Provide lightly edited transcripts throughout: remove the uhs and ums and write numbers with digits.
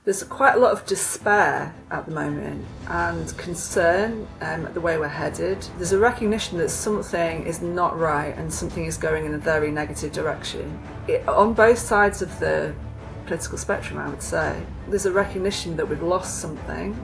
There's quite a lot of despair at the moment and concern at the way we're headed. There's a recognition that something is not right and something is going in a very negative direction. On both sides of the political spectrum, I would say, there's a recognition that we've lost something.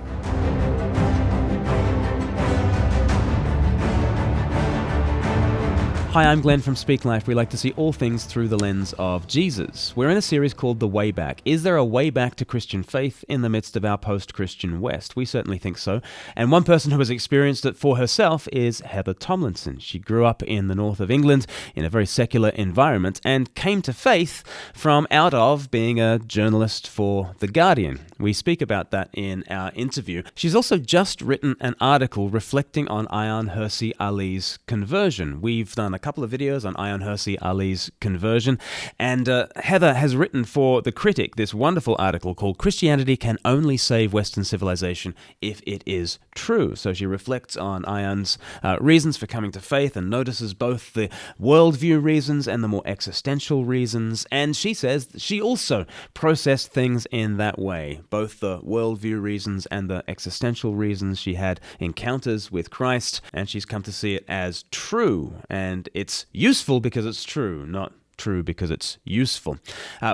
Hi, I'm Glenn from Speak Life. We like to see all things through the lens of Jesus. We're in a series called The Way Back. Is there a way back to Christian faith in the midst of our post-Christian West? We certainly think so. And one person who has experienced it for herself is Heather Tomlinson. She grew up in the north of England in a very secular environment and came to faith from out of being a journalist for The Guardian. We speak about that in our interview. She's also just written an article reflecting on Ayaan Hirsi Ali's conversion. We've done a couple of videos on Ayaan Hirsi Ali's conversion, and Heather has written for The Critic this wonderful article called Christianity Can Only Save Western Civilization If It Is True. So she reflects on Ayaan's reasons for coming to faith and notices both the worldview reasons and the more existential reasons, and she says she also processed things in that way, both the worldview reasons and the existential reasons. She had encounters with Christ, and she's come to see it as true, and it's useful because it's true, not true because it's useful.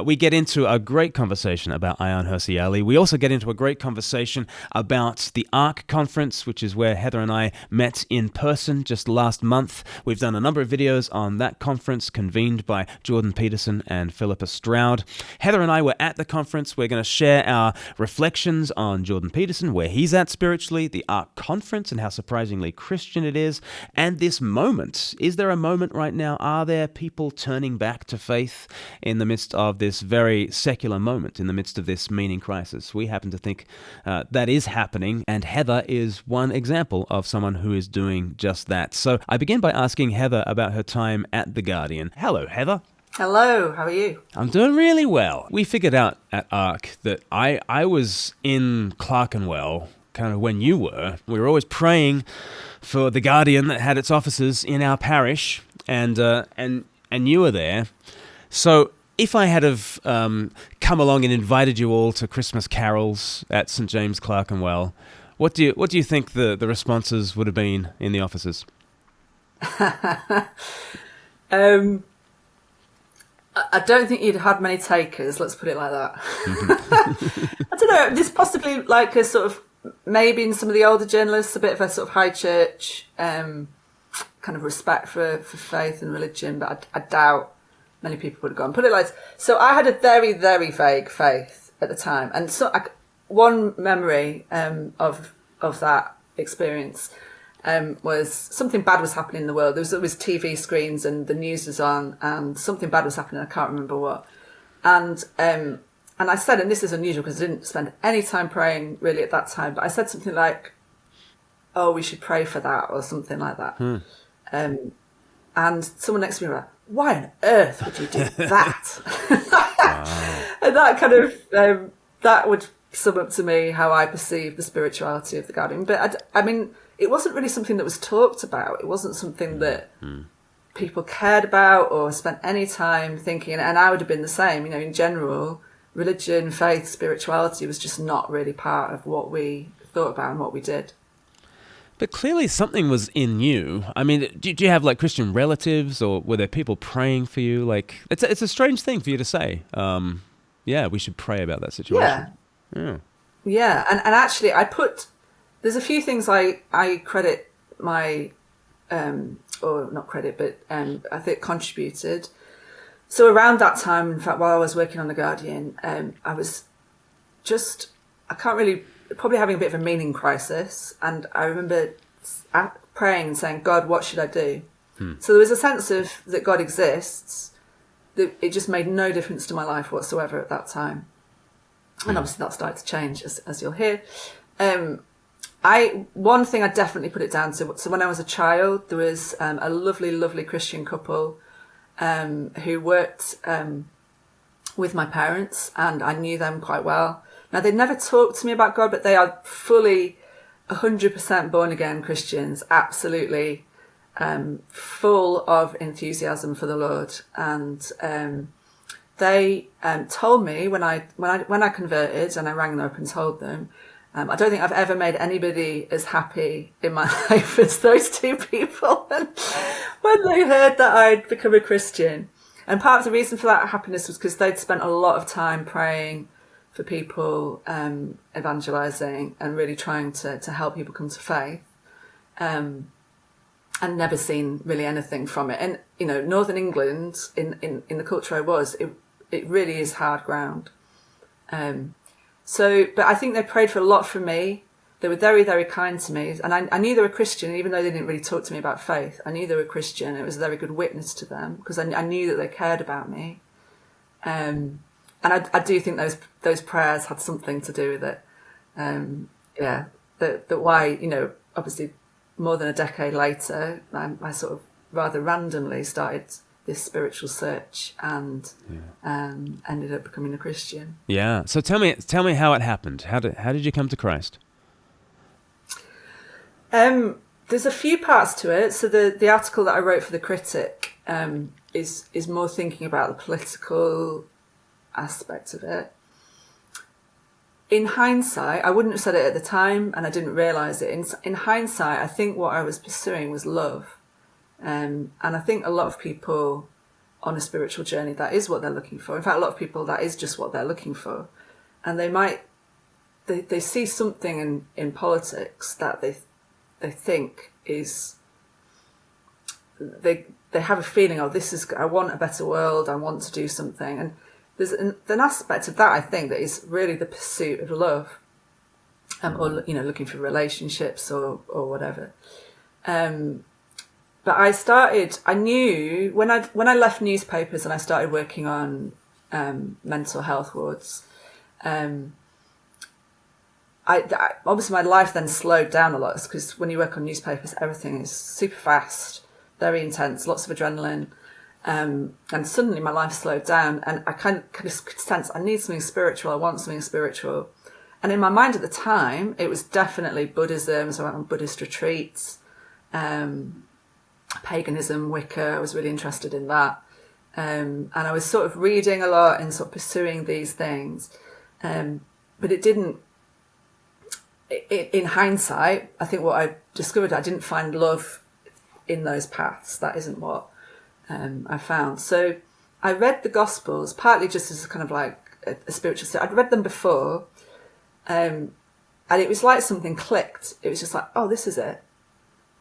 We get into a great conversation about Ayaan Hirsi Ali. We also get into a great conversation about the ARC conference, which is where Heather and I met in person just last month. We've done a number of videos on that conference convened by Jordan Peterson and Philippa Stroud. Heather and I were at the conference. We're going to share our reflections on Jordan Peterson, where he's at spiritually, the ARC conference and how surprisingly Christian it is, and this moment. Is there a moment right now? Are there people turning back to faith in the midst of this very secular moment, in the midst of this meaning crisis? We happen to think that is happening, and Heather is one example of someone who is doing just that. So I begin by asking Heather about her time at The Guardian. Hello, Heather. Hello, how are you? I'm doing really well. We figured out at ARC that I was in Clerkenwell kind of when you were. We were always praying for The Guardian that had its offices in our parish, and you were there. So if I had have come along and invited you all to Christmas carols at St. James Clerkenwell, what do you think the responses would have been in the offices? I don't think you'd had many takers, let's put it like that. I don't know, this possibly like a sort of, maybe in some of the older journalists, a bit of a sort of high church kind of respect for faith and religion, but I doubt many people would have gone. Put it like this. So I had a very, very vague faith at the time, and so one memory of that experience was something bad was happening in the world. There was TV screens and the news was on, and something bad was happening. I can't remember what. And I said, and this is unusual because I didn't spend any time praying really at that time, but I said something like, "Oh, we should pray for that," or something like that. And someone next to me was like, "Why on earth would you do that?" Wow. And that kind of, that would sum up to me how I perceive the spirituality of The Guardian. But I mean, it wasn't really something that was talked about. It wasn't something that people cared about or spent any time thinking. And I would have been the same, you know, in general, religion, faith, spirituality was just not really part of what we thought about and what we did. But clearly something was in you. I mean, do you have like Christian relatives, or were there people praying for you? Like, it's a strange thing for you to say. Yeah, we should pray about that situation. Yeah. And actually there's a few things I credit my, or not credit, but I think contributed. So around that time, in fact, while I was working on The Guardian, I was probably having a bit of a meaning crisis, and I remember praying and saying, "God, what should I do?" So there was a sense of that God exists, that it just made no difference to my life whatsoever at that time. And obviously that started to change, as you'll hear. One thing I definitely put it down to, so when I was a child, there was a lovely, lovely Christian couple who worked with my parents, and I knew them quite well. Now, they'd never talked to me about God, but they are fully 100% born-again Christians, absolutely full of enthusiasm for the Lord. And they told me when I converted, and I rang them up and told them, I don't think I've ever made anybody as happy in my life as those two people when they heard that I'd become a Christian. And part of the reason for that happiness was because they'd spent a lot of time praying for people, evangelizing, and really trying to help people come to faith, and never seen really anything from it. And Northern England, in the culture I was, it really is hard ground. But I think they prayed for a lot for me. They were very, very kind to me. And I knew they were Christian, even though they didn't really talk to me about faith. I knew they were Christian. It was a very good witness to them, because I knew that they cared about me. And I do think those prayers had something to do with it. That why, obviously more than a decade later, I sort of rather randomly started this spiritual search and ended up becoming a Christian. Yeah. So tell me how it happened. How did you come to Christ? There's a few parts to it. So the article that I wrote for the Critic is more thinking about the political aspect of it. In hindsight, I wouldn't have said it at the time, and I didn't realise it. In hindsight, I think what I was pursuing was love. And I think a lot of people on a spiritual journey, that is what they're looking for. In fact, a lot of people, that is just what they're looking for. And they see something in politics that they think is, they have a feeling, I want a better world, I want to do something. And there's an aspect of that, I think, that is really the pursuit of love, or looking for relationships or whatever. But I knew when I left newspapers and I started working on mental health wards, obviously my life then slowed down a lot, because when you work on newspapers, everything is super fast, very intense, lots of adrenaline. And suddenly my life slowed down, and I kind of could sense I need something spiritual. I want something spiritual. And in my mind at the time, it was definitely Buddhism. So I went on Buddhist retreats, paganism, Wicca. I was really interested in that. And I was sort of reading a lot and sort of pursuing these things. But it didn't, in hindsight, I think what I discovered, I didn't find love in those paths. That isn't what I found. So I read the Gospels partly just as kind of like a spiritual study. I'd read them before, and it was like something clicked. It was just like, oh, this is it.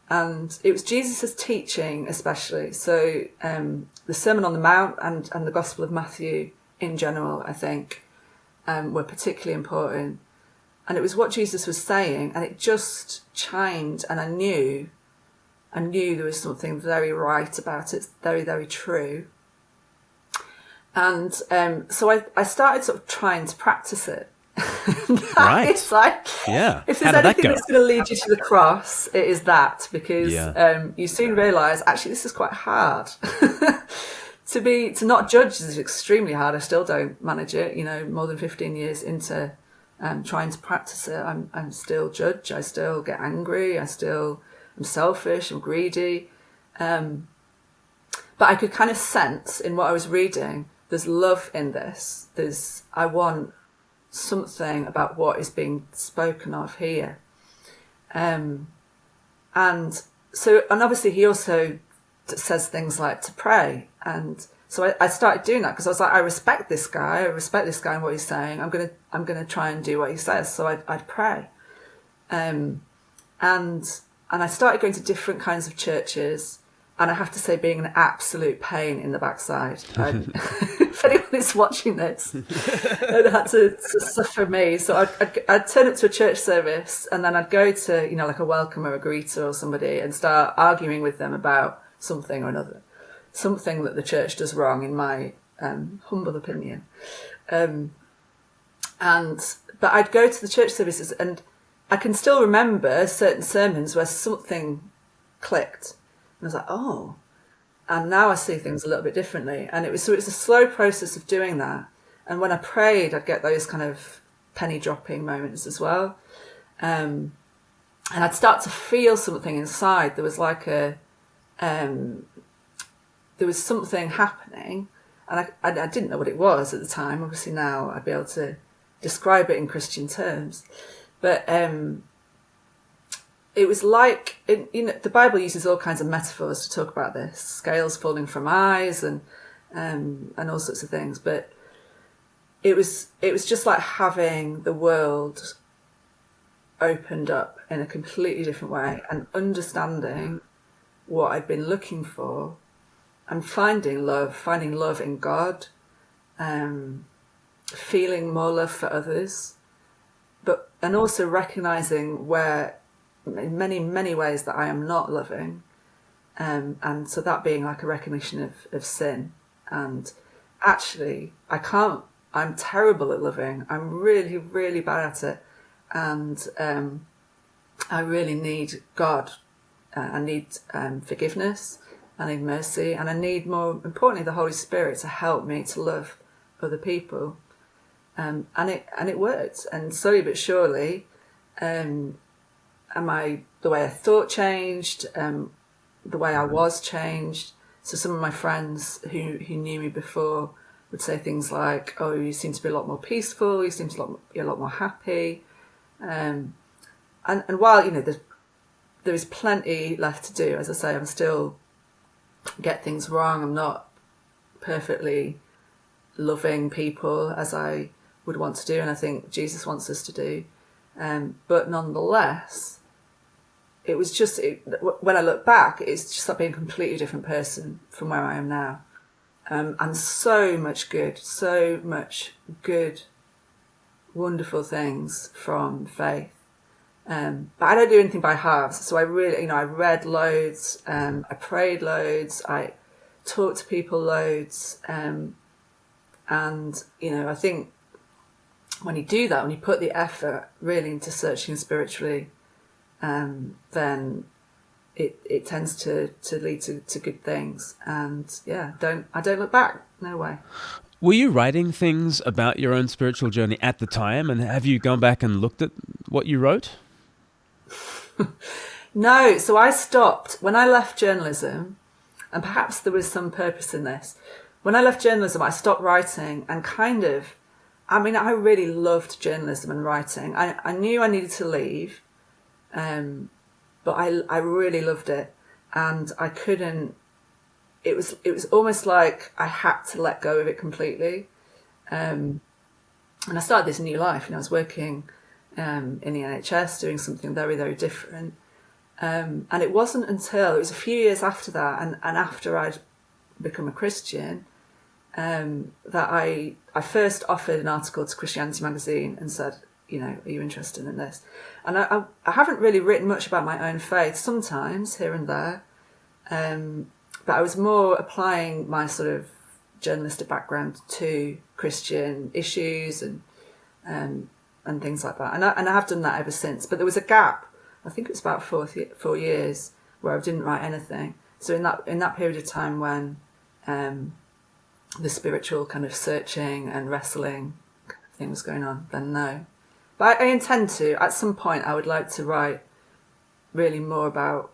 And it was Jesus' teaching, especially. So the Sermon on the Mount and the Gospel of Matthew in general, I think, were particularly important. And it was what Jesus was saying, and it just chimed, and I knew there was something very right about it, very, very true. And so I started sort of trying to practice it. Right. It's like, yeah. If there's anything that's going to lead you to the cross, it is that, because you soon realise, actually, this is quite hard. To not judge is extremely hard. I still don't manage it, more than 15 years into trying to practice it. I'm still judge. I still get angry. I'm selfish, I'm greedy. But I could kind of sense in what I was reading, there's love in this. I want something about what is being spoken of here. And obviously he also says things like to pray. And so I started doing that, because I was like, I respect this guy and what he's saying. I'm gonna try and do what he says. So I'd pray. And I started going to different kinds of churches, and I have to say, being an absolute pain in the backside. If anyone is watching this, it had to suffer me. So I'd turn up to a church service, and then I'd go to, like a welcome or a greeter or somebody, and start arguing with them about something or another, something that the church does wrong, in my humble opinion. But I'd go to the church services, and I can still remember certain sermons where something clicked. And I was like, oh, and now I see things a little bit differently. And it's a slow process of doing that. And when I prayed, I'd get those kind of penny dropping moments as well. And I'd start to feel something inside. There was like there was something happening. I didn't know what it was at the time. Obviously now I'd be able to describe it in Christian terms. But it was like, the Bible uses all kinds of metaphors to talk about this, scales falling from eyes and all sorts of things. But it was just like having the world opened up in a completely different way and understanding what I'd been looking for and finding love in God, feeling more love for others, and also recognizing where in many ways that I am not loving, and so that being like a recognition of sin. And actually I'm terrible at loving. I'm really, really bad at it, and I really need God. I need forgiveness, I need mercy, and I need, more importantly, the Holy Spirit to help me to love other people. And it worked. And slowly but surely, the way I thought changed, the way I was changed. So some of my friends who knew me before would say things like, "Oh, you seem to be a lot more peaceful. You seem to be a lot more happy." And while there is plenty left to do, as I say, I'm still get things wrong. I'm not perfectly loving people as I would want to do, and I think Jesus wants us to do. But nonetheless, it was just, when I look back, it's just like being a completely different person from where I am now. And so much good, wonderful things from faith. But I don't do anything by halves. So I really, I read loads, I prayed loads, I talked to people loads. And, I think when you do that, when you put the effort really into searching spiritually, then it tends to lead to good things. And I don't look back. No way. Were you writing things about your own spiritual journey at the time? And have you gone back and looked at what you wrote? No. So I stopped when I left journalism, and perhaps there was some purpose in this. When I left journalism, I stopped writing and I really loved journalism and writing. I knew I needed to leave, but I really loved it, and I couldn't. It was almost like I had to let go of it completely, and I started this new life. I was working in the NHS, doing something very, very different, and it wasn't until it was a few years after that, and after I'd become a Christian, that I first offered an article to Christianity magazine and said, are you interested in this? And I haven't really written much about my own faith, sometimes here and there, but I was more applying my sort of journalistic background to Christian issues and things like that. And I have done that ever since. But there was a gap, I think it was about 4 years, where I didn't write anything. So in that period of time when the spiritual kind of searching and wrestling thing was going on, then no. But I intend to, at some point, I would like to write really more about,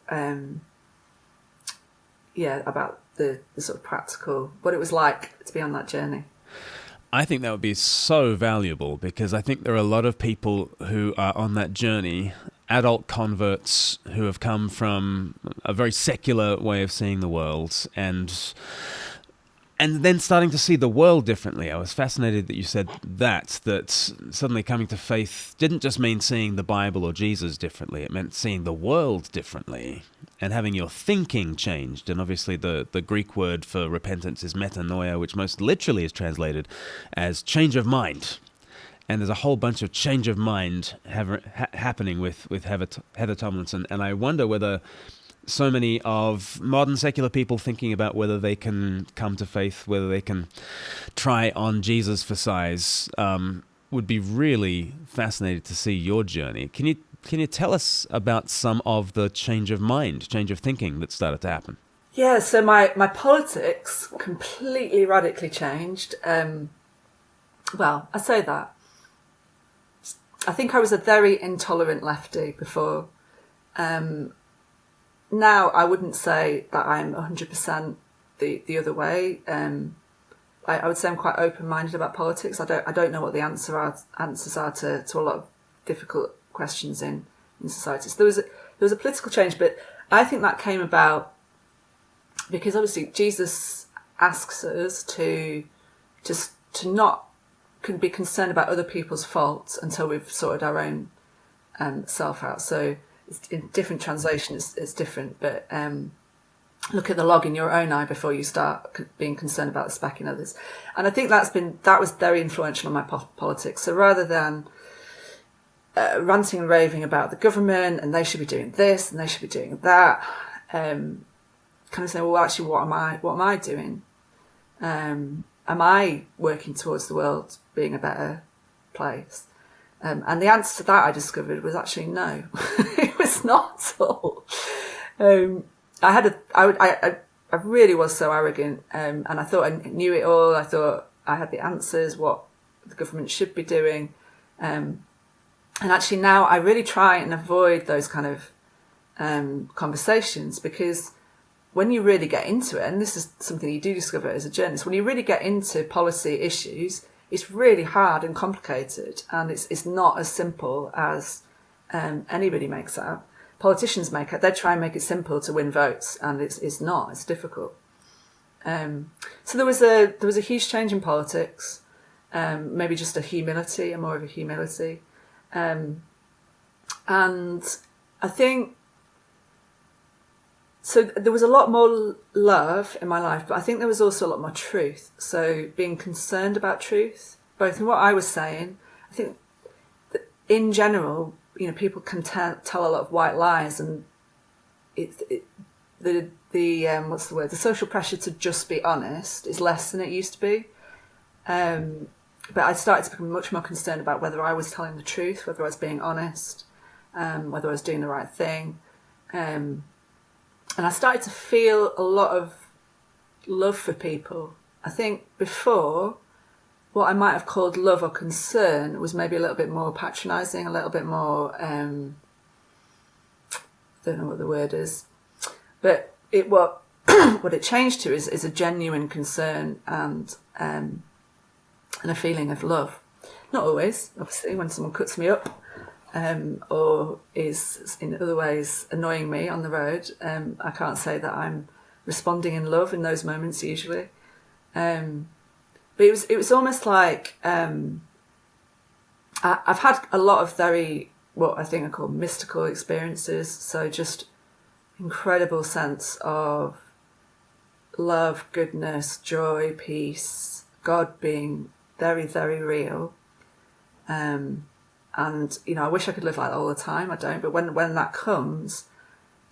about the sort of practical, what it was like to be on that journey. I think that would be so valuable, because I think there are a lot of people who are on that journey, adult converts who have come from a very secular way of seeing the world and then starting to see the world differently. I was fascinated that you said that suddenly coming to faith didn't just mean seeing the Bible or Jesus differently. It meant seeing the world differently and having your thinking changed. And obviously the Greek word for repentance is metanoia, which most literally is translated as change of mind. And there's a whole bunch of change of mind happening with Heather Tomlinson. And I wonder whether so many of modern secular people thinking about whether they can come to faith, whether they can try on Jesus for size, would be really fascinated to see your journey. Can you tell us about some of the change of mind, change of thinking that started to happen? Yeah, so my politics completely radically changed. Well, I say that. I think I was a very intolerant lefty before. Now, I wouldn't say that I'm 100% the other way. I would say I'm quite open-minded about politics. I don't know what the answers are to a lot of difficult questions in society. So there was a political change, but I think that came about because obviously Jesus asks us to not be concerned about other people's faults until we've sorted our own self out. So in different translations, it's different, but look at the log in your own eye before you start being concerned about the speck in others. And I think that was very influential on my politics. So rather than ranting and raving about the government and they should be doing this and they should be doing that, kind of saying, well, actually, what am I doing? Am I working towards the world being a better place? And the answer to that I discovered was actually no. It was not at all. I really was so arrogant, and I thought I knew it all. I thought I had the answers, what the government should be doing. And actually now I really try and avoid those kind of conversations, because when you really get into it, and this is something you do discover as a journalist, when you really get into policy issues, it's really hard and complicated, and it's not as simple as anybody makes out. Politicians make it. They try and make it simple to win votes, and it's not. It's difficult. So there was a huge change in politics. Maybe just more of a humility, and I think. So there was a lot more love in my life, but I think there was also a lot more truth. So being concerned about truth, both in what I was saying, I think that in general, people can tell a lot of white lies, and the social pressure to just be honest is less than it used to be. But I started to become much more concerned about whether I was telling the truth, whether I was being honest, whether I was doing the right thing. And I started to feel a lot of love for people. I think before, what I might have called love or concern was maybe a little bit more patronising, a little bit more, don't know what the word is. But what it changed to is a genuine concern and a feeling of love. Not always, obviously, when someone cuts me up. Or is in other ways annoying me on the road, I can't say that I'm responding in love in those moments usually. But it was almost like I've had a lot of very, what I think I call mystical experiences. So just incredible sense of love, goodness, joy, peace, God being very, very real. And, I wish I could live like that all the time. I don't. But when that comes,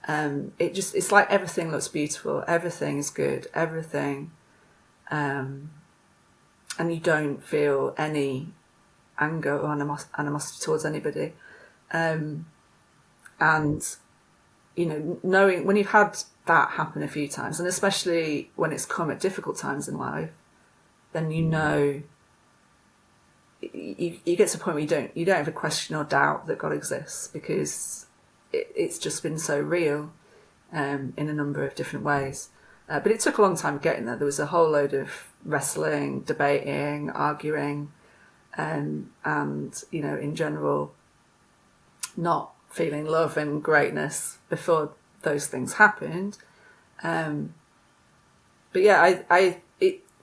it's like everything looks beautiful. Everything is good. Everything. And you don't feel any anger or animosity towards anybody. And, knowing when you've had that happen a few times, and especially when it's come at difficult times in life, then you get to a point where you don't have a question or doubt that God exists, because it's just been so real in a number of different ways. But it took a long time getting there. There was a whole load of wrestling, debating, arguing, and in general, not feeling love and greatness before those things happened. But yeah,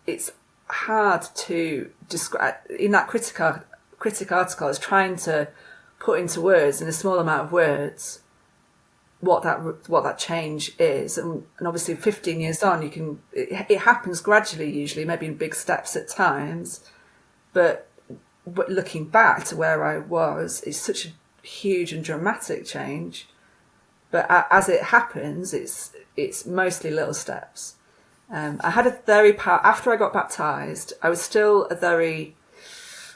it's hard to describe. In that Critic article, I was trying to put into words, in a small amount of words, what that change is, and obviously 15 years on, it happens gradually, usually maybe in big steps at times, but looking back to where I was, it's such a huge and dramatic change. But as it happens, it's mostly little steps. I had after I got baptised, I was still a very,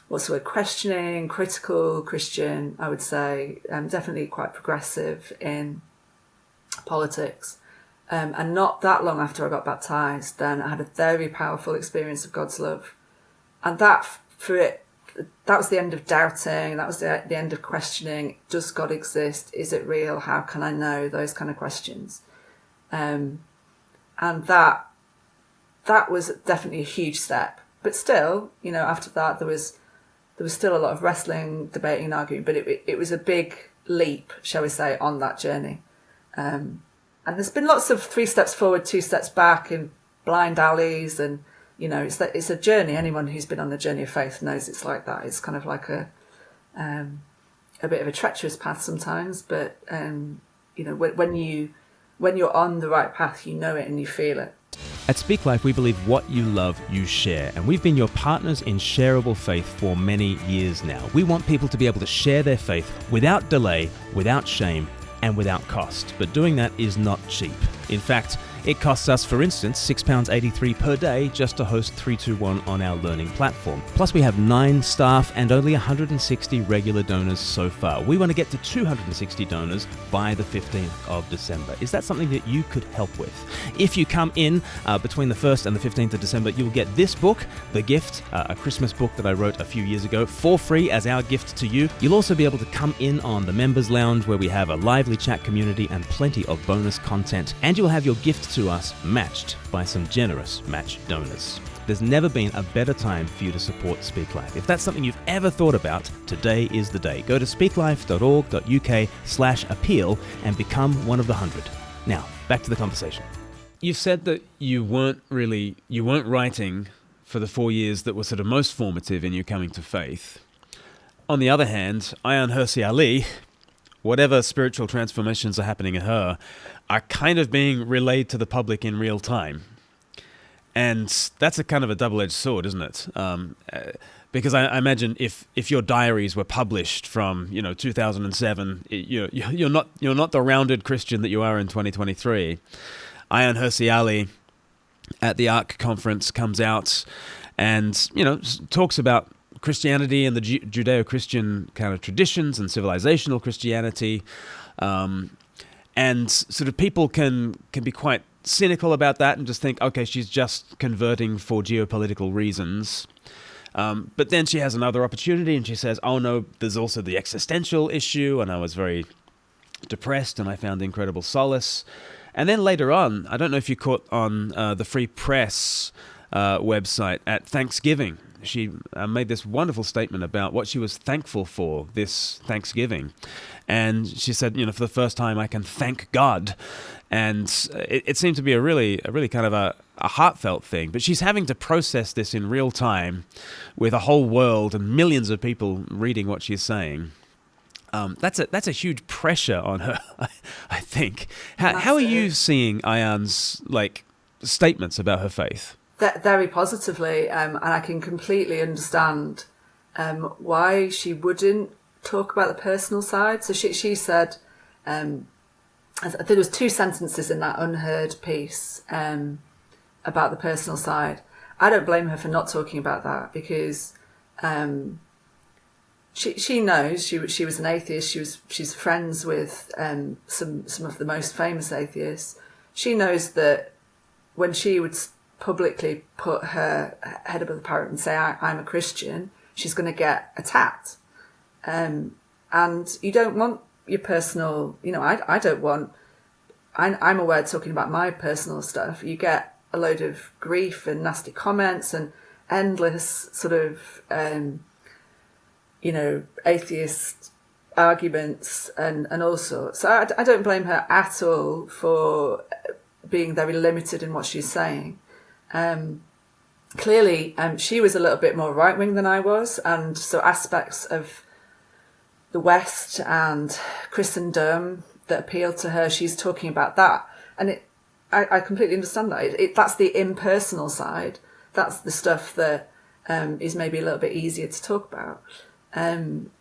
questioning, critical Christian, I would say, definitely quite progressive in politics. And not that long after I got baptised, then I had a very powerful experience of God's love. And that was the end of doubting, that was the end of questioning. Does God exist? Is it real? How can I know? Those kind of questions. And that was definitely a huge step, But still, after that, there was still a lot of wrestling, debating, and arguing. But it was a big leap, shall we say, on that journey. And there's been lots of 3 steps forward, 2 steps back, in blind alleys, and it's a journey. Anyone who's been on the journey of faith knows it's like that. It's kind of like a bit of a treacherous path sometimes, but when you're on the right path, you know it and you feel it. At Speak Life, we believe what you love, you share, and we've been your partners in shareable faith for many years now. We want people to be able to share their faith without delay, without shame, and without cost. But doing that is not cheap. In fact, it costs us, for instance, £6.83 per day just to host 321 on our learning platform. Plus, we have 9 staff and only 160 regular donors so far. We want to get to 260 donors by the 15th of December. Is that something that you could help with? If you come in between the 1st and the 15th of December, you'll get this book, The Gift, a Christmas book that I wrote a few years ago, for free as our gift to you. You'll also be able to come in on the Members Lounge, where we have a lively chat community and plenty of bonus content. And you'll have your gift to us matched by some generous match donors. There's never been a better time for you to support Speak Life. If that's something you've ever thought about, today is the day. Go to speaklife.org.uk/appeal and become one of the 100. Now, back to the conversation. You've said that you weren't writing for the 4 years that were sort of most formative in you coming to faith. On the other hand, Ayaan Hirsi Ali, whatever spiritual transformations are happening in her, are kind of being relayed to the public in real time. And that's a kind of a double-edged sword, isn't it? Because I imagine if your diaries were published from 2007, you're not the rounded Christian that you are in 2023. Ayaan Hirsi Ali at the ARC conference comes out and talks about Christianity and the Judeo-Christian kind of traditions and civilizational Christianity. And sort of people can be quite cynical about that and just think, okay, she's just converting for geopolitical reasons. But then she has another opportunity and she says, oh no, there's also the existential issue, and I was very depressed and I found incredible solace. And then later on, I don't know if you caught on the Free Press website at Thanksgiving, she made this wonderful statement about what she was thankful for this Thanksgiving. And she said, for the first time, I can thank God. And it seemed to be a really kind of a heartfelt thing. But she's having to process this in real time with a whole world and millions of people reading what she's saying. That's a huge pressure on her, I think. How are you seeing Ayaan's statements about her faith? Very positively, and I can completely understand why she wouldn't talk about the personal side. So she said, I think there was 2 sentences in that unheard piece about the personal side. I don't blame her for not talking about that, because she knows she was an atheist. She's friends with some of the most famous atheists. She knows that when she would publicly put her head above the parapet and say, I'm a Christian, she's going to get attacked. And you don't want your personal, I don't want, I'm aware talking about my personal stuff, you get a load of grief and nasty comments and endless sort of, atheist arguments and all sorts. So I don't blame her at all for being very limited in what she's saying. Clearly, she was a little bit more right-wing than I was, and so aspects of the West and Christendom that appealed to her, she's talking about that. And I completely understand that. That's the impersonal side. That's the stuff that is maybe a little bit easier to talk about. And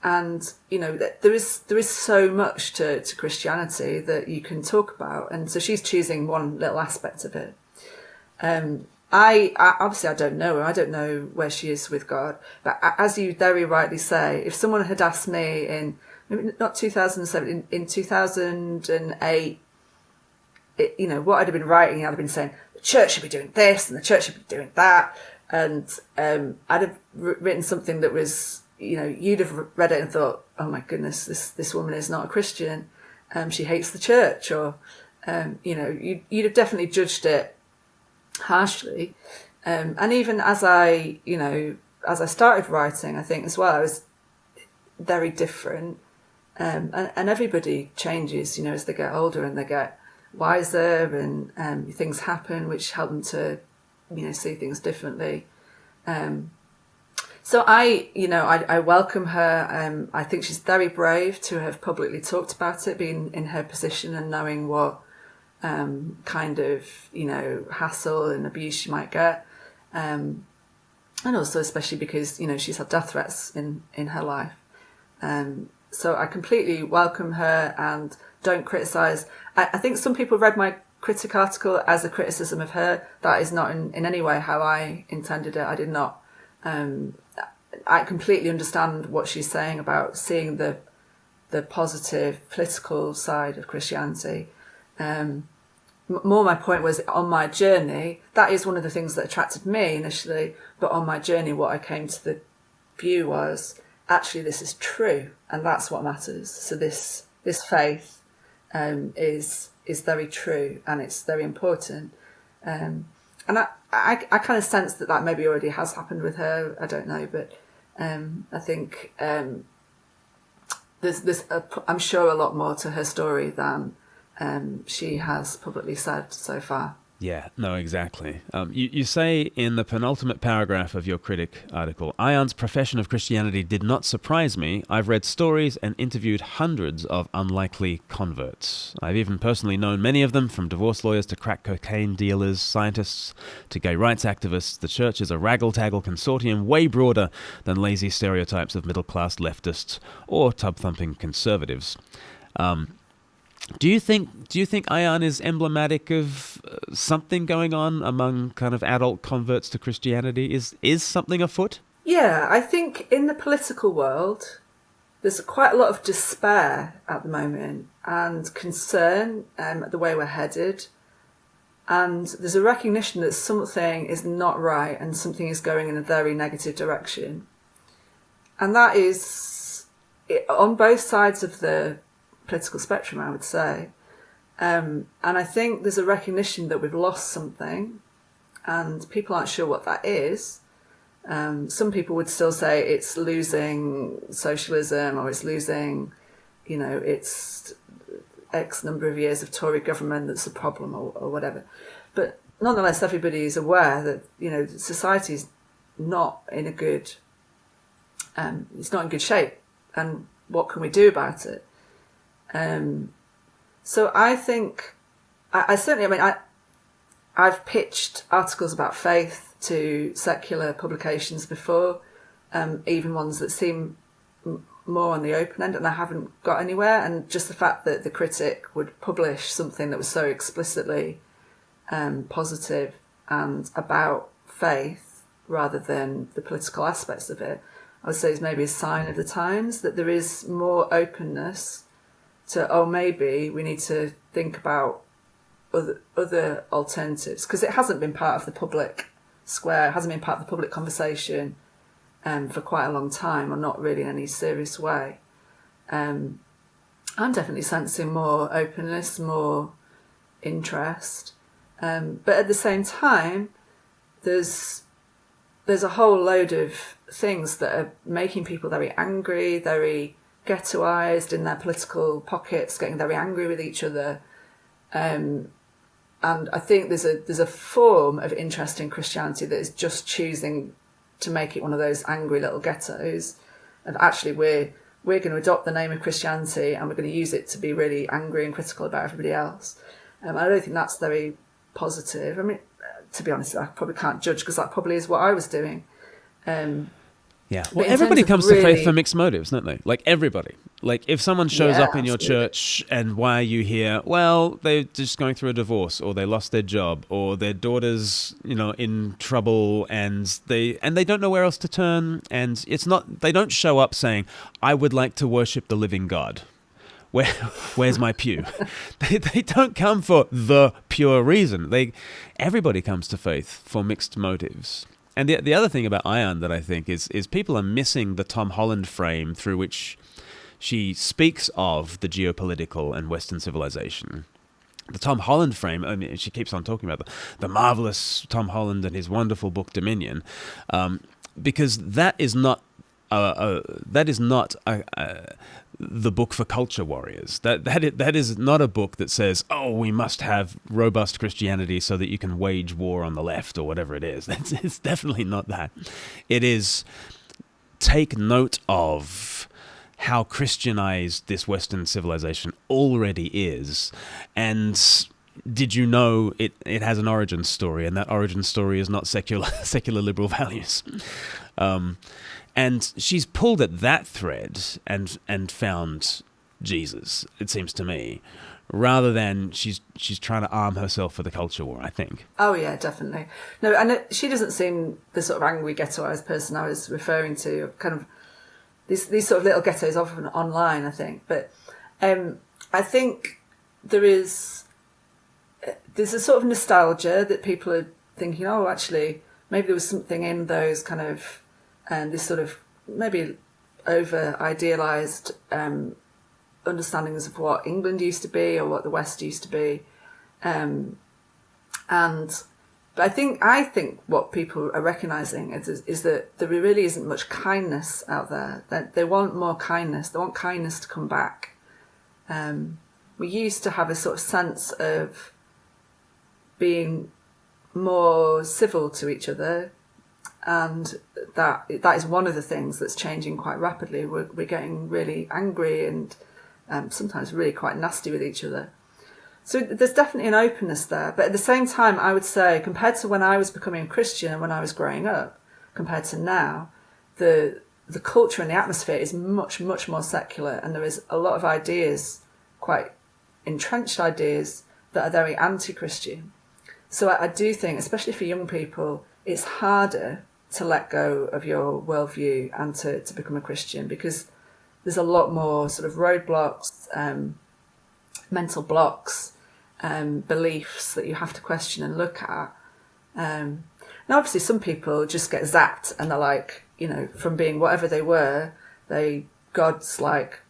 there is so much to Christianity that you can talk about, and so she's choosing one little aspect of it. I obviously I don't know her. I don't know where she is with God. But as you very rightly say, if someone had asked me in maybe not 2007, in 2008, what I'd have been writing, I'd have been saying the church should be doing this and the church should be doing that, and I'd have written something that was, you'd have read it and thought, oh my goodness, this woman is not a Christian. She hates the church, or you'd have definitely judged it harshly. And even as I started writing, I think as well, I was very different. And everybody changes, as they get older and they get wiser, and things happen which help them to, see things differently. So I welcome her. I think she's very brave to have publicly talked about it, being in her position and knowing what kind of, hassle and abuse she might get. And also especially because, she's had death threats in her life. So I completely welcome her and don't criticise. I think some people read my Critic article as a criticism of her. That is not in any way how I intended it. I did not. I completely understand what she's saying about seeing the positive political side of Christianity. More my point was, on my journey, that is one of the things that attracted me initially, but on my journey what I came to the view was, actually this is true, and that's what matters. So this faith is very true, and it's very important. And I kind of sense that maybe already has happened with her. I don't know, but I think there's I'm sure a lot more to her story than she has publicly said so far. Yeah, no, exactly. You say in the penultimate paragraph of your Critic article, Ayaan's profession of Christianity did not surprise me. I've read stories and interviewed hundreds of unlikely converts. I've even personally known many of them, from divorce lawyers to crack cocaine dealers, scientists to gay rights activists. The church is a raggle-taggle consortium way broader than lazy stereotypes of middle-class leftists or tub-thumping conservatives. Do you think Ayaan is emblematic of something going on among kind of adult converts to Christianity? Is something afoot? Yeah, I think in the political world, there's quite a lot of despair at the moment and concern at the way we're headed. And there's a recognition that something is not right and something is going in a very negative direction. And that is on both sides of the political spectrum, I would say. And I think there's a recognition that we've lost something and people aren't sure what that is. Some people would still say it's losing socialism, or it's losing, it's X number of years of Tory government that's a problem, or whatever. But nonetheless, everybody is aware that, society's not in a good, it's not in good shape. And what can we do about it? So I think, I've pitched articles about faith to secular publications before, even ones that seem more on the open end, and I haven't got anywhere. And just the fact that the Critic would publish something that was so explicitly positive and about faith rather than the political aspects of it, I would say is maybe a sign of the times, that there is more openness to, maybe we need to think about other alternatives, because it hasn't been part of the public square, it hasn't been part of the public conversation for quite a long time, or not really in any serious way. I'm definitely sensing more openness, more interest, but at the same time, there's a whole load of things that are making people very angry, very ghettoised in their political pockets, getting very angry with each other. And I think there's a form of interest in Christianity that is just choosing to make it one of those angry little ghettos. And actually we're going to adopt the name of Christianity and we're going to use it to be really angry and critical about everybody else. I don't think that's very positive. I mean, to be honest, I probably can't judge, because that probably is what I was doing. Yeah, well, everybody comes to faith for mixed motives, don't they? Like, everybody. Like, if someone shows up in your church and why are you here? Well, they're just going through a divorce, or they lost their job, or their daughter's, in trouble, and they don't know where else to turn. And it's not, they don't show up saying, I would like to worship the living God. Where's my pew? They don't come for the pure reason. Everybody comes to faith for mixed motives. And the other thing about Ayaan that I think is people are missing the Tom Holland frame through which she speaks of the geopolitical and Western civilization. the Tom Holland frame. I mean, she keeps on talking about the marvelous Tom Holland and his wonderful book Dominion, because that is not the book for culture warriors. That is not a book that says, oh, we must have robust Christianity so that you can wage war on the left or whatever it is. It's definitely not that. It is, take note of how Christianized this Western civilization already is, and did you know it has an origin story, and that origin story is not secular liberal values. And she's pulled at that thread and found Jesus, it seems to me, rather than she's trying to arm herself for the culture war, I think. Oh yeah, definitely. No, and she doesn't seem the sort of angry ghettoized person I was referring to. Kind of these sort of little ghettos often online, I think. But I think there's a sort of nostalgia that people are thinking, oh, actually, maybe there was something in those kind of this sort of maybe over-idealised understandings of what England used to be or what the West used to be. But I think what people are recognising is that there really isn't much kindness out there. That they want more kindness. They want kindness to come back. We used to have a sort of sense of being more civil to each other, and that is one of the things that's changing quite rapidly. We're getting really angry and sometimes really quite nasty with each other. So there's definitely an openness there. But at the same time, I would say, compared to when I was becoming a Christian and when I was growing up, compared to now, the culture and the atmosphere is much, much more secular, and there is a lot of ideas, quite entrenched ideas, that are very anti-Christian. So I do think, especially for young people, it's harder to let go of your worldview and to become a Christian, because there's a lot more sort of roadblocks, mental blocks, beliefs that you have to question and look at. And obviously some people just get zapped and they're like, from being whatever they were, God's like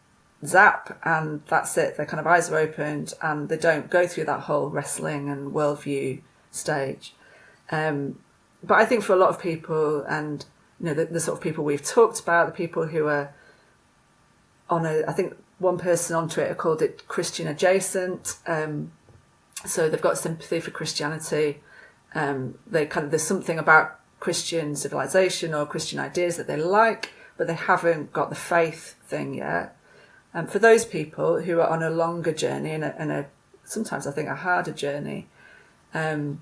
zap, and that's it. Their kind of eyes are opened and they don't go through that whole wrestling and worldview stage. But I think for a lot of people, and the sort of people we've talked about, the people who are I think one person on Twitter called it Christian adjacent. So they've got sympathy for Christianity. There's something about Christian civilization or Christian ideas that they like, but they haven't got the faith thing yet. For those people who are on a longer journey and a sometimes I think a harder journey, there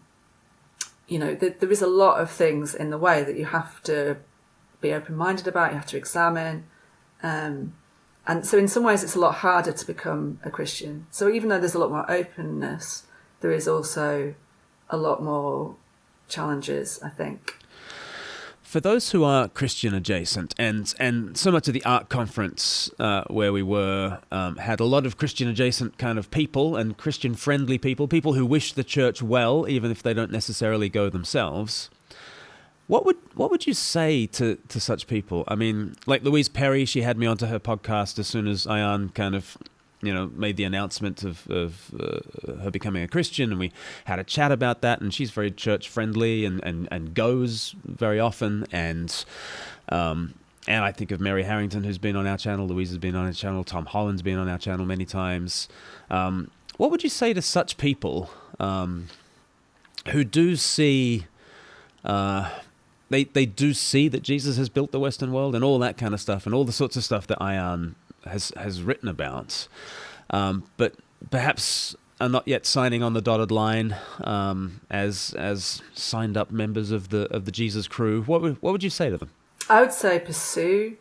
is a lot of things in the way that you have to be open-minded about, you have to examine. And so in some ways it's a lot harder to become a Christian. So even though there's a lot more openness, there is also a lot more challenges, I think. For those who are Christian adjacent, and so much of the art conference where we were had a lot of Christian adjacent kind of people and Christian friendly people who wish the church well, even if they don't necessarily go themselves. What would you say to such people? I mean, like Louise Perry, she had me onto her podcast as soon as Ayaan kind of, made the announcement of her becoming a Christian, and we had a chat about that, and she's very church friendly and goes very often, and I think of Mary Harrington, who's been on our channel, Louise has been on our channel, Tom Holland's been on our channel many times. What would you say to such people who do see... They do see that Jesus has built the Western world and all that kind of stuff and all the sorts of stuff that Ayaan has written about, but perhaps are not yet signing on the dotted line as signed up members of the Jesus crew. What would you say to them? I would say pursue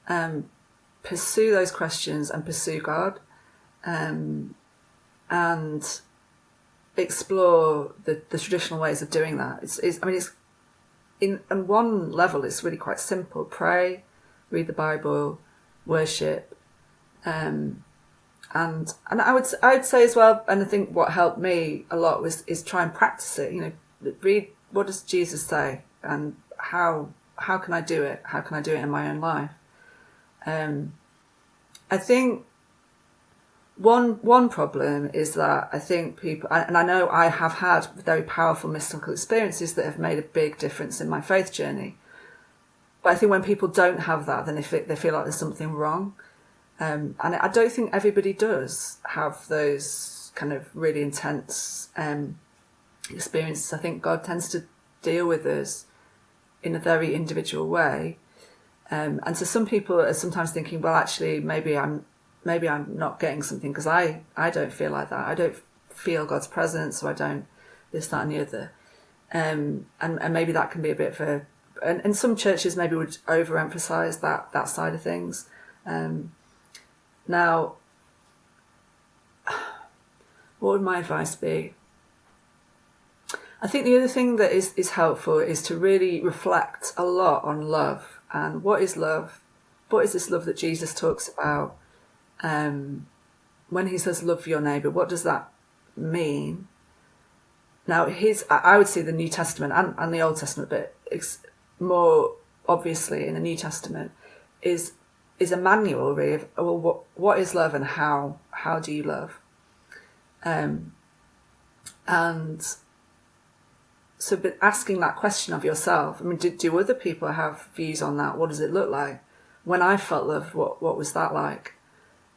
those questions and pursue God, and explore the traditional ways of doing that. It's on one level, it's really quite simple. Pray, read the Bible, worship, and I would say as well. And I think what helped me a lot is try and practice it. Read what does Jesus say, and how can I do it? How can I do it in my own life? I think One problem is that I think people, and I know I have had very powerful mystical experiences that have made a big difference in my faith journey. But I think when people don't have that, then they feel like there's something wrong. And I don't think everybody does have those kind of really intense experiences. I think God tends to deal with us in a very individual way. And so some people are sometimes thinking, well, actually, maybe I'm not getting something because I don't feel like that. I don't feel God's presence, or I don't this, that, and the other. And maybe that can be a bit of a... And some churches maybe would overemphasize that side of things. Now, what would my advice be? I think the other thing that is helpful is to really reflect a lot on love. And what is love? What is this love that Jesus talks about? When he says love your neighbour, what does that mean? Now, I would see the New Testament and the Old Testament, but more obviously in the New Testament, is a manual really of, well, what is love and how do you love? And so, but asking that question of yourself, I mean, do other people have views on that? What does it look like? When I felt loved, what was that like?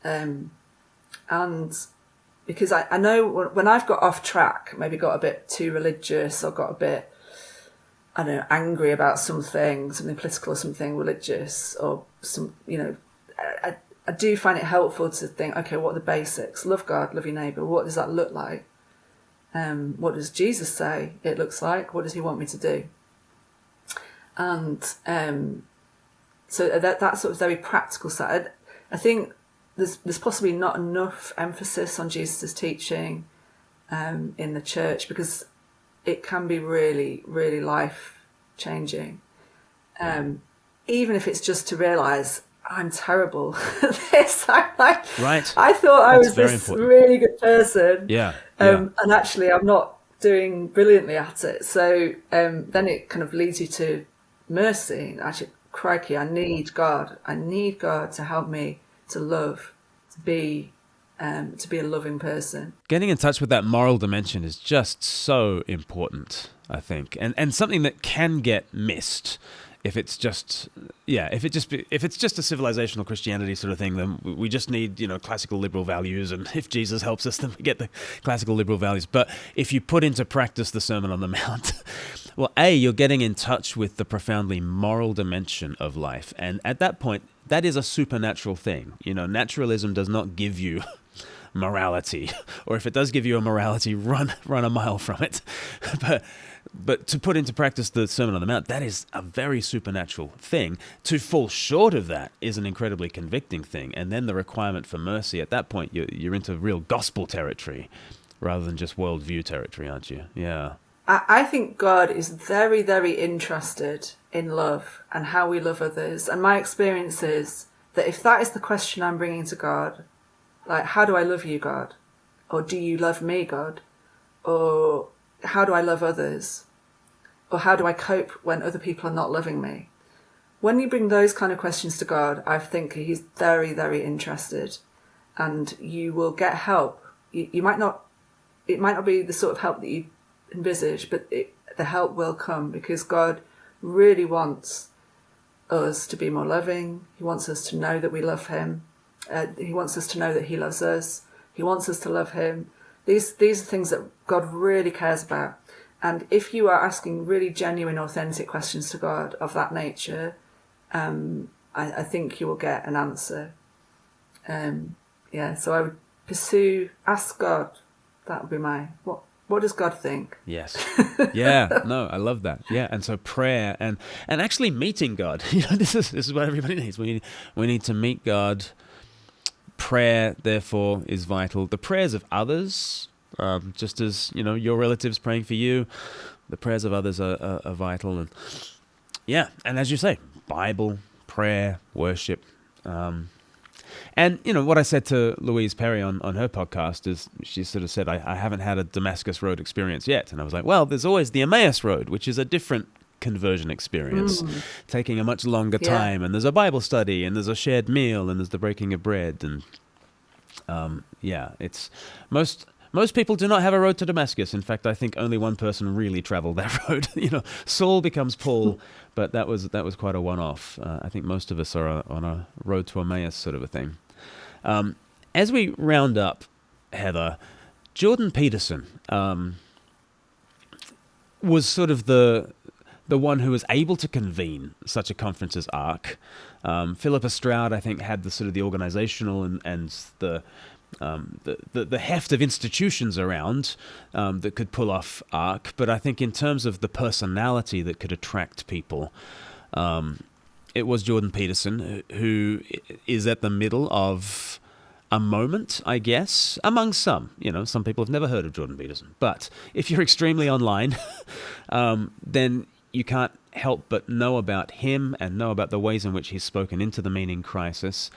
And because I know when I've got off track, maybe got a bit too religious or got a bit, I don't know, angry about something political or something religious or some, I do find it helpful to think, okay, what are the basics? Love God, love your neighbour. What does that look like? What does Jesus say it looks like? What does he want me to do? And so that sort of very practical side. I think there's possibly not enough emphasis on Jesus' teaching in the church, because it can be really, really life-changing. Even if it's just to realise I'm terrible at this. Right. I thought I was this important. really good person. Yeah. And actually I'm not doing brilliantly at it. So then it kind of leads you to mercy. Actually, crikey, I need God. I need God to help me to love, to be a loving person. Getting in touch with that moral dimension is just so important, I think, and something that can get missed if it's just if it's just a civilizational Christianity sort of thing. Then we just need classical liberal values, and if Jesus helps us, then we get the classical liberal values. But if you put into practice the Sermon on the Mount, well, you're getting in touch with the profoundly moral dimension of life, and at that point, that is a supernatural thing. Naturalism does not give you morality, or if it does give you a morality, run a mile from it. But to put into practice the Sermon on the Mount, that is a very supernatural thing. To fall short of that is an incredibly convicting thing. And then the requirement for mercy, at that point, you're into real gospel territory rather than just worldview territory, aren't you? Yeah. I think God is very, very interested in love and how we love others. And my experience is that if that is the question I'm bringing to God, like, how do I love you, God? Or do you love me, God? Or how do I love others? Or how do I cope when other people are not loving me? When you bring those kind of questions to God, I think he's very, very interested, and you will get help. It might not be the sort of help that you envisage, but the help will come, because God really wants us to be more loving. He wants us to know that we love him. He wants us to know that he loves us. He wants us to love him. These are things that God really cares about. And if you are asking really genuine, authentic questions to God of that nature, I think you will get an answer. So I would ask God. That would be what does God think? Yes. Yeah. No, I love that. Yeah. And so prayer and actually meeting God. This is what everybody needs. We need to meet God. Prayer, therefore, is vital. The prayers of others, just as your relatives praying for you, the prayers of others are vital. And and as you say, Bible, prayer, worship. And what I said to Louise Perry on her podcast is, she sort of said, I haven't had a Damascus Road experience yet. And I was like, well, there's always the Emmaus Road, which is a different conversion experience, taking a much longer time, and there's a Bible study, and there's a shared meal, and there's the breaking of bread, and It's most people do not have a road to Damascus. In fact, I think only one person really traveled that road. Saul becomes Paul, but that was quite a one-off. I think most of us are on a road to Emmaus sort of a thing. As we round up, Heather, Jordan Peterson was sort of the one who was able to convene such a conference as ARC. Philippa Stroud, I think, had the sort of the organizational and the heft of institutions around that could pull off ARC. But I think in terms of the personality that could attract people, it was Jordan Peterson, who is at the middle of a moment, I guess, among some. Some people have never heard of Jordan Peterson. But if you're extremely online, then you can't help but know about him and know about the ways in which he's spoken into the meaning crisis.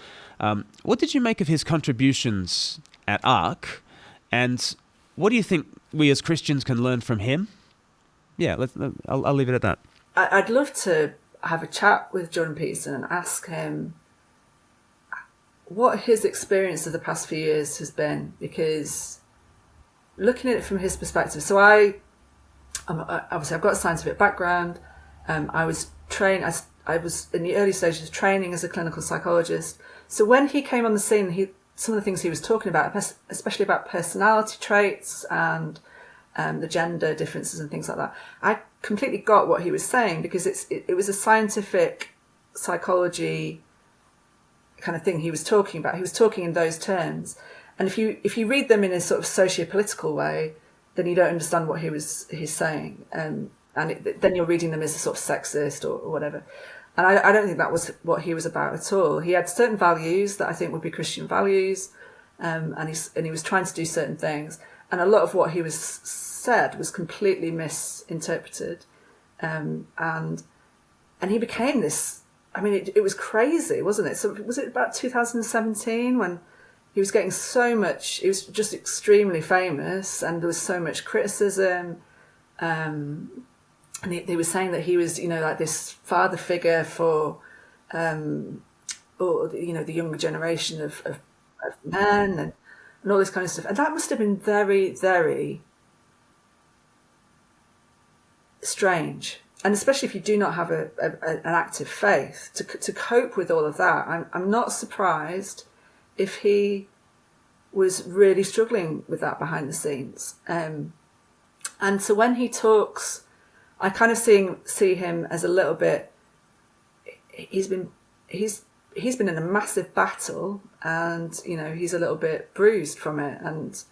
What did you make of his contributions at ARC? And what do you think we as Christians can learn from him? Yeah, I'll leave it at that. I'd love to have a chat with Jordan Peterson and ask him what his experience of the past few years has been, because looking at it from his perspective, so obviously I've got a scientific background. I was trained, I was in the early stages of training as a clinical psychologist. So when he came on the scene, some of the things he was talking about, especially about personality traits and the gender differences and things like that, I completely got what he was saying, because it was a scientific psychology kind of thing he was talking about. He was talking in those terms. And if you read them in a sort of socio-political way, then you don't understand what he's saying. Then you're reading them as a sort of sexist or whatever. And I don't think that was what he was about at all. He had certain values that I think would be Christian values, and he was trying to do certain things. And a lot of what he said was completely misinterpreted. And he became this, I mean, it was crazy, wasn't it? So was it about 2017 when he was getting so much, he was just extremely famous and there was so much criticism. And he was saying that he was, like this father figure for, the younger generation of men and all this kind of stuff. And that must have been very, very strange. And especially if you do not have an active faith, to cope with all of that, I'm not surprised if he was really struggling with that behind the scenes. And so when he talks, I kind of see him as a little bit. He's been in a massive battle, and he's a little bit bruised from it, and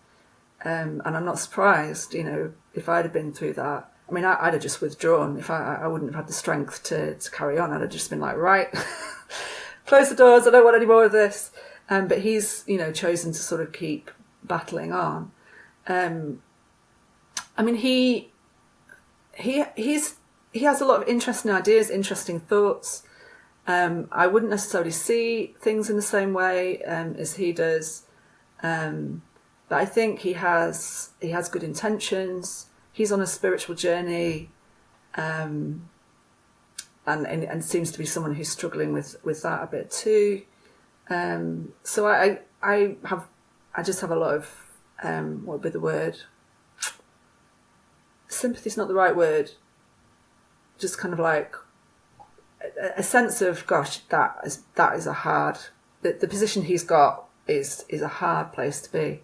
I'm not surprised. If I'd have been through that, I mean, I'd have just withdrawn. If I wouldn't have had the strength to carry on, I'd have just been like, right, close the doors. I don't want any more of this. But he's chosen to sort of keep battling on. I mean, he has a lot of interesting ideas, interesting thoughts. I wouldn't necessarily see things in the same way as he does, but I think he has good intentions. He's on a spiritual journey, and seems to be someone who's struggling with that a bit too. So I just have a lot of what would be the word? Sympathy's not the right word. Just kind of like a sense of, gosh, that is a hard. The position he's got is a hard place to be.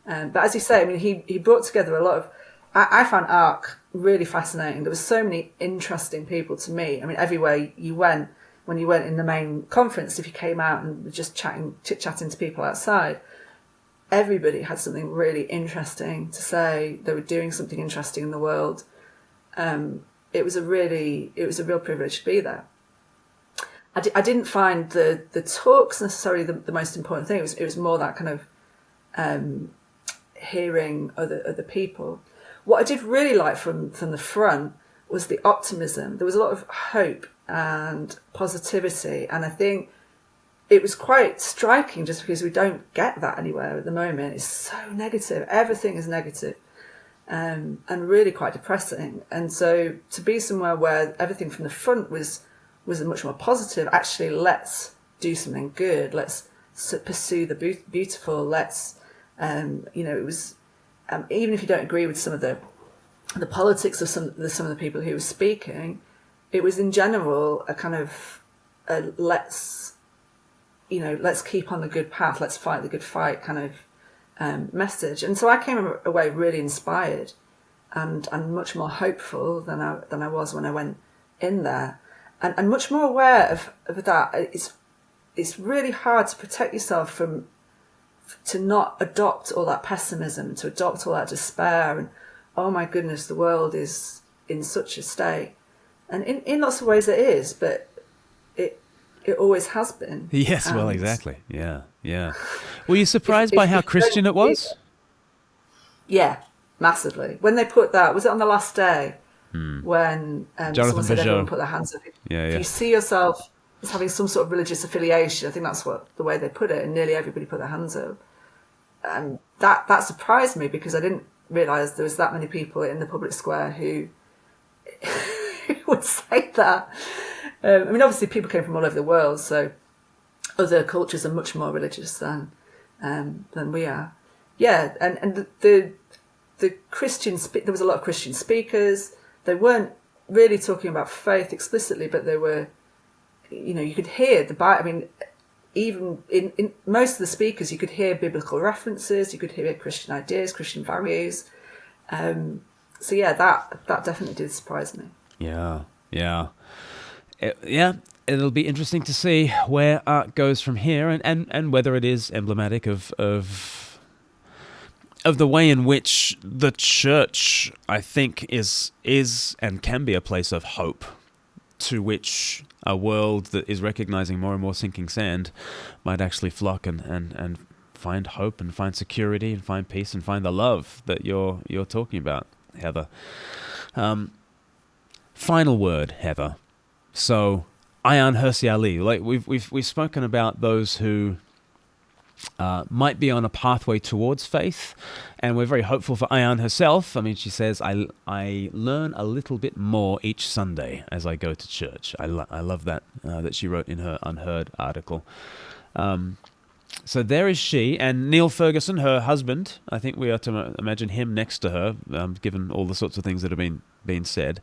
But as you say, I mean, he brought together a lot of. I found ARC really fascinating. There were so many interesting people to meet. I mean, everywhere you went, when you went in the main conference, if you came out and were just chit-chatting to people outside, everybody had something really interesting to say. They were doing something interesting in the world. It was a real privilege to be there. I didn't find the talks necessarily the most important thing. It was more that kind of hearing other people. What I did really like from the front was the optimism. There was a lot of hope and positivity, and I think it was quite striking just because we don't get that anywhere at the moment. It's so negative. Everything is negative, and really quite depressing. And so to be somewhere where everything from the front was much more positive, actually, let's do something good. Let's pursue the beautiful. Let's, it was, even if you don't agree with some of the politics of some of the people who were speaking, it was in general a kind of let's keep on the good path, let's fight the good fight kind of message. And so I came away really inspired and much more hopeful than I was when I went in there, and much more aware of that. It's really hard to protect yourself to not adopt all that pessimism, to adopt all that despair, and oh my goodness, the world is in such a state. And in lots of ways it is, but it always has been. Yes, well, exactly. Yeah. Were you surprised by how Christian it was? Yeah, massively. When they put that, was it on the last day? When someone said everyone put their hands up. If you see yourself as having some sort of religious affiliation, I think that's the way they put it, and nearly everybody put their hands up. That surprised me, because I didn't realise there was that many people in the public square who would say that. Obviously people came from all over the world, so other cultures are much more religious than we are. Yeah, and the Christian there was a lot of Christian speakers. They weren't really talking about faith explicitly, but they were, you could hear the Bible. Even in most of the speakers, you could hear biblical references, you could hear Christian ideas, Christian values. So yeah, that definitely did surprise me. Yeah. It'll be interesting to see where art goes from here, and whether it is emblematic of the way in which the church, I think, is and can be a place of hope, to which a world that is recognizing more and more sinking sand might actually flock and find hope and find security and find peace and find the love that you're talking about, Heather. Final word, Heather. So, Ayaan Hirsi Ali, like we've spoken about those who might be on a pathway towards faith, and we're very hopeful for Ayaan herself. She says, I learn a little bit more each Sunday as I go to church. I love that she wrote in her Unheard article. So there is she, and Neil Ferguson, her husband. I think we are to imagine him next to her, given all the sorts of things that have been said.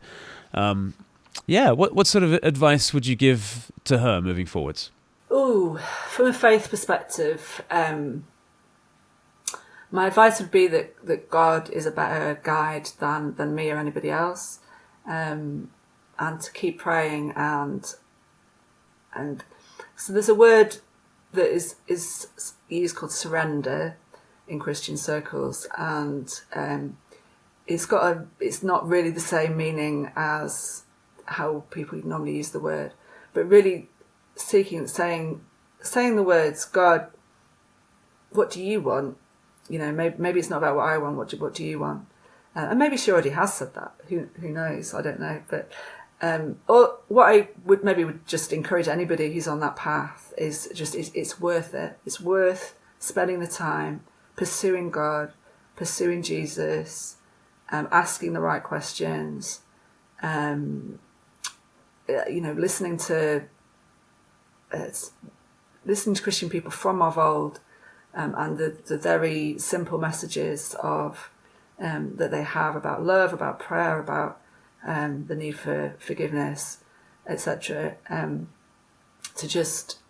What sort of advice would you give to her moving forwards? Ooh, from a faith perspective, my advice would be that God is a better guide than me or anybody else, and to keep praying. And so there's a word that is used called surrender in Christian circles, and it's not really the same meaning as how people normally use the word, but really saying the words, God, what do you want? Maybe it's not about what I want. What do you want? And maybe she already has said that. Who knows? I don't know. But or what I would just encourage anybody who's on that path is just it's worth it. It's worth spending the time pursuing God, pursuing Jesus, asking the right questions. Listening to Christian people from of old, and the very simple messages of that they have about love, about prayer, about the need for forgiveness, etc.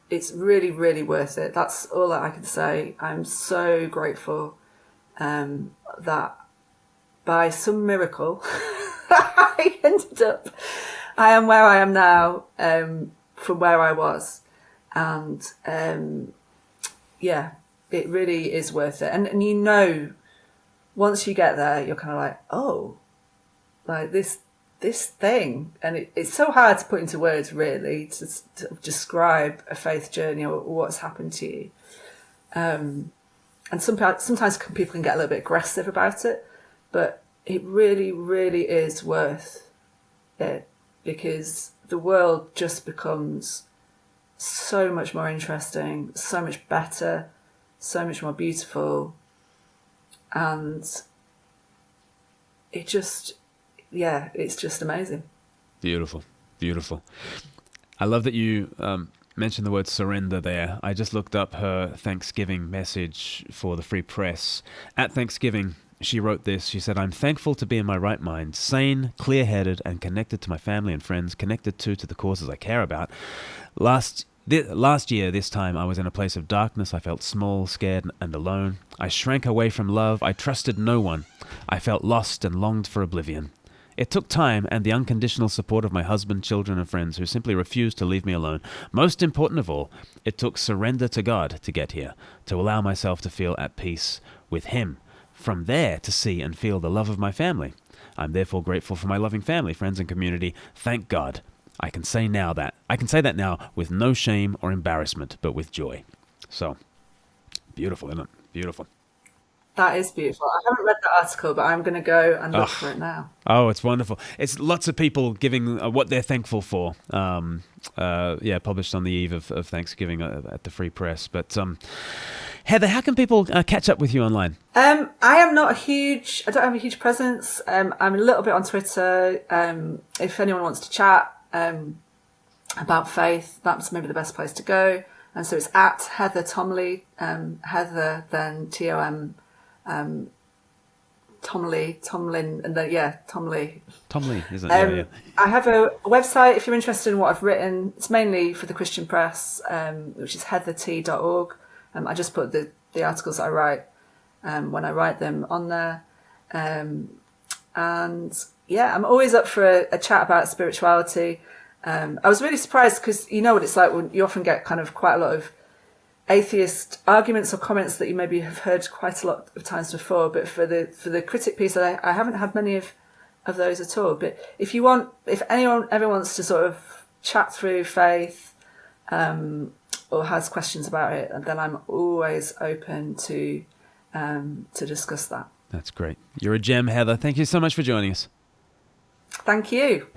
It's really, really worth it. That's all that I can say. I'm so grateful that by some miracle I am where I am now, from where I was. And it really is worth it. And once you get there, you're kind of like, oh, like this thing. And it's so hard to put into words, really, to describe a faith journey or what's happened to you. And sometimes people can get a little bit aggressive about it, but it really, really is worth it, because the world just becomes so much more interesting, so much better, so much more beautiful, and it's just amazing. Beautiful. I love that you mentioned the word surrender there. I just looked up her Thanksgiving message for the Free Press. At Thanksgiving, she wrote this. She said, "I'm thankful to be in my right mind, sane, clear-headed, and connected to my family and friends, connected to the causes I care about. Last year, this time, I was in a place of darkness. I felt small, scared, and alone. I shrank away from love. I trusted no one. I felt lost and longed for oblivion. It took time and the unconditional support of my husband, children, and friends who simply refused to leave me alone. Most important of all, it took surrender to God to get here, to allow myself to feel at peace with Him. From there, to see and feel the love of my family. I'm therefore grateful for my loving family, friends, and community. Thank God. I can say that now with no shame or embarrassment, but with joy." So, beautiful, isn't it? Beautiful. That is beautiful. I haven't read that article, but I'm going to go and look for it now. Oh, it's wonderful. It's lots of people giving what they're thankful for. Published on the eve of Thanksgiving at the Free Press. But Heather, how can people catch up with you online? I don't have a huge presence. I'm a little bit on Twitter. If anyone wants to chat about faith, that's maybe the best place to go. And so it's at Heather Tomley, Heather, then Tom, Tomlin, and then, Tomley. Tomley, isn't it? Yeah. I have a website if you're interested in what I've written. It's mainly for the Christian press, which is heatherT.org. I just put the articles that I write when I write them on there. I'm always up for a chat about spirituality. I was really surprised because you know what it's like when you often get kind of quite a lot of atheist arguments or comments that you maybe have heard quite a lot of times before. But for the Critic piece, I haven't had many of those at all. But if anyone ever wants to sort of chat through faith, or has questions about it, then I'm always open to discuss that. That's great. You're a gem, Heather. Thank you so much for joining us. Thank you.